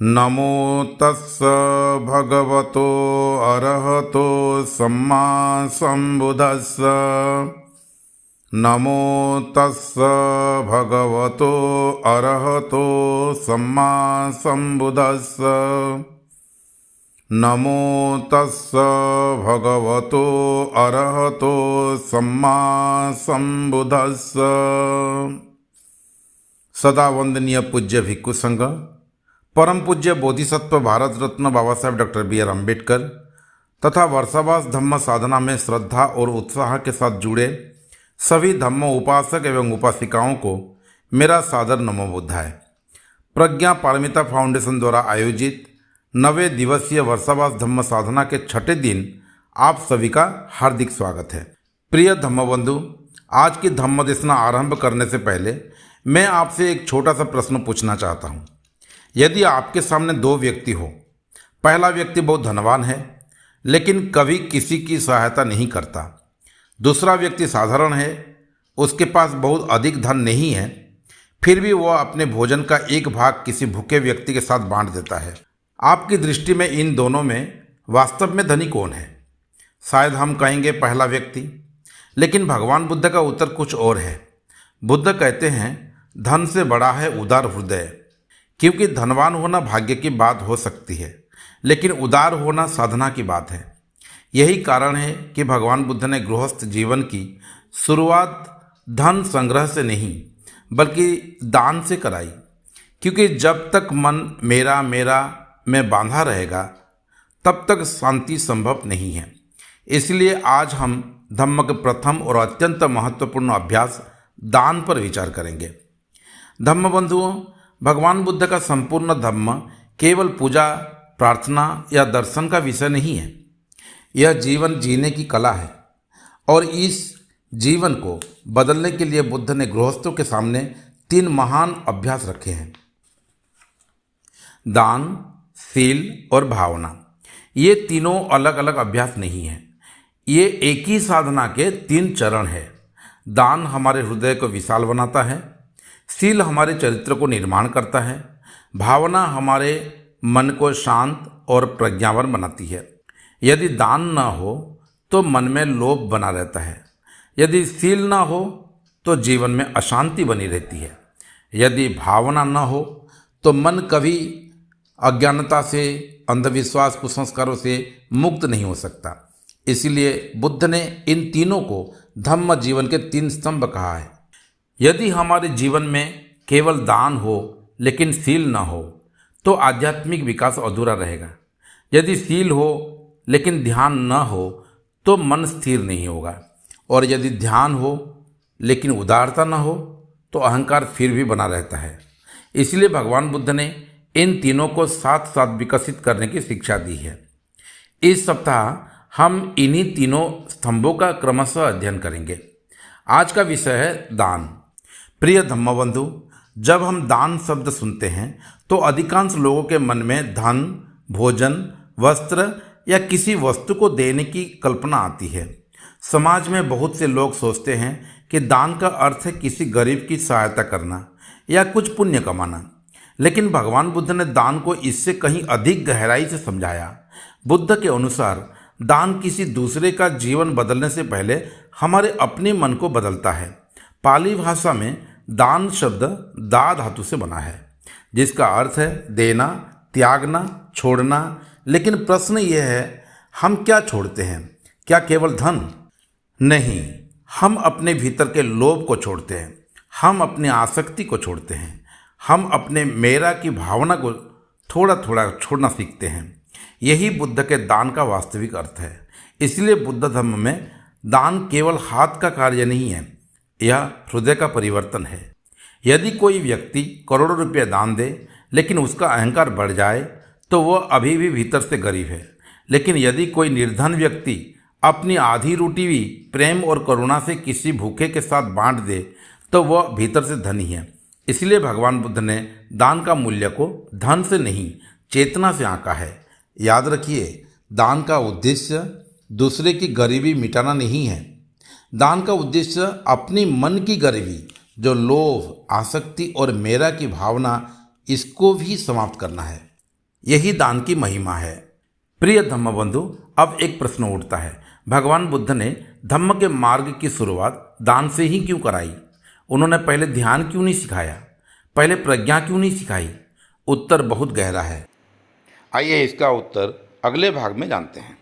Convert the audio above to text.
नमो तस्स भगवतो अरहतो सम्मा सम्बुद्धस्स। नमो तस्स भगवतो अरहतो सम्मा सम्बुद्धस्स। नमो तस्स भगवतो अरहतो सम्मा सम्बुद्धस्स। सदा वंदनीय पूज्य भिक्खु संघ, परम पूज्य Bodhisattva Bharat Ratna Baba Saheb doctor B are Ambedkar तथा वर्षावास धम्म साधना में श्रद्धा और उत्साह के साथ जुड़े सभी धम्म उपासक एवं उपासिकाओं को मेरा सादर नमो बुद्धाय। प्रज्ञा पारमिता फाउंडेशन द्वारा आयोजित 9वें दिवसीय वर्षावास धम्म साधना के छठे दिन आप सभी का हार्दिक स्वागत है। प्रिय धम्म बंधु, आज की धम्म देशना आरंभ करने से पहले मैं आपसे एक छोटा सा प्रश्न पूछना चाहता हूँ। यदि आपके सामने दो व्यक्ति हो, पहला व्यक्ति बहुत धनवान है लेकिन कभी किसी की सहायता नहीं करता, दूसरा व्यक्ति साधारण है, उसके पास बहुत अधिक धन नहीं है, फिर भी वह अपने भोजन का एक भाग किसी भूखे व्यक्ति के साथ बांट देता है। आपकी दृष्टि में इन दोनों में वास्तव में धनी कौन है? शायद हम कहेंगे पहला व्यक्ति, लेकिन भगवान बुद्ध का उत्तर कुछ और है। बुद्ध कहते हैं धन से बड़ा है उदार हृदय, क्योंकि धनवान होना भाग्य की बात हो सकती है लेकिन उदार होना साधना की बात है। यही कारण है कि भगवान बुद्ध ने गृहस्थ जीवन की शुरुआत धन संग्रह से नहीं बल्कि दान से कराई, क्योंकि जब तक मन मेरा मेरा में बांधा रहेगा तब तक शांति संभव नहीं है। इसलिए आज हम धम्म के प्रथम और अत्यंत महत्वपूर्ण अभ्यास दान पर विचार करेंगे। धम्म बंधुओं, भगवान बुद्ध का संपूर्ण धम्म केवल पूजा, प्रार्थना या दर्शन का विषय नहीं है। यह जीवन जीने की कला है और इस जीवन को बदलने के लिए बुद्ध ने गृहस्थों के सामने 3 महान अभ्यास रखे हैं: दान, शील और भावना। ये तीनों अलग अलग अभ्यास नहीं हैं, ये एक ही साधना के 3 चरण हैं। दान हमारे हृदय को विशाल बनाता है, शील हमारे चरित्र को निर्माण करता है, भावना हमारे मन को शांत और प्रज्ञावान बनाती है। यदि दान न हो तो मन में लोभ बना रहता है, यदि शील न हो तो जीवन में अशांति बनी रहती है, यदि भावना न हो तो मन कभी अज्ञानता से, अंधविश्वास, कुसंस्कारों से मुक्त नहीं हो सकता। इसलिए बुद्ध ने इन तीनों को धम्म जीवन के 3 स्तंभ कहा है। यदि हमारे जीवन में केवल दान हो लेकिन शील न हो तो आध्यात्मिक विकास अधूरा रहेगा। यदि शील हो लेकिन ध्यान न हो तो मन स्थिर नहीं होगा, और यदि ध्यान हो लेकिन उदारता न हो तो अहंकार फिर भी बना रहता है। इसलिए भगवान बुद्ध ने इन तीनों को साथ साथ विकसित करने की शिक्षा दी है। इस सप्ताह हम इन्हीं तीनों स्तंभों का क्रमशः अध्ययन करेंगे। आज का विषय है दान। प्रिय धम्मबंधु, जब हम दान शब्द सुनते हैं तो अधिकांश लोगों के मन में धन, भोजन, वस्त्र या किसी वस्तु को देने की कल्पना आती है। समाज में बहुत से लोग सोचते हैं कि दान का अर्थ है किसी गरीब की सहायता करना या कुछ पुण्य कमाना, लेकिन भगवान बुद्ध ने दान को इससे कहीं अधिक गहराई से समझाया। बुद्ध के अनुसार दान किसी दूसरे का जीवन बदलने से पहले हमारे अपने मन को बदलता है। पाली भाषा में दान शब्द दा धातु से बना है, जिसका अर्थ है देना, त्यागना, छोड़ना। लेकिन प्रश्न यह है, हम क्या छोड़ते हैं? क्या केवल धन? नहीं, हम अपने भीतर के लोभ को छोड़ते हैं, हम अपनी आसक्ति को छोड़ते हैं, हम अपने मेरा की भावना को थोड़ा थोड़ा छोड़ना सीखते हैं। यही बुद्ध के दान का वास्तविक अर्थ है। इसलिए बुद्ध धर्म में दान केवल हाथ का कार्य नहीं है, यह हृदय का परिवर्तन है। यदि कोई व्यक्ति करोड़ों रुपये दान दे लेकिन उसका अहंकार बढ़ जाए तो वह अभी भी भीतर से गरीब है। लेकिन यदि कोई निर्धन व्यक्ति अपनी आधी रोटी भी प्रेम और करुणा से किसी भूखे के साथ बांट दे तो वह भीतर से धनी है। इसलिए भगवान बुद्ध ने दान का मूल्य को धन से नहीं, चेतना से आंका है। याद रखिए, दान का उद्देश्य दूसरे की गरीबी मिटाना नहीं है। दान का उद्देश्य अपनी मन की गरीबी, जो लोभ, आसक्ति और मेरा की भावना, इसको भी समाप्त करना है। यही दान की महिमा है। प्रिय धम्मबंधु, अब एक प्रश्न उठता है, भगवान बुद्ध ने धम्म के मार्ग की शुरुआत दान से ही क्यों कराई? उन्होंने पहले ध्यान क्यों नहीं सिखाया? पहले प्रज्ञा क्यों नहीं सिखाई? उत्तर बहुत गहरा है। आइए इसका उत्तर अगले भाग में जानते हैं।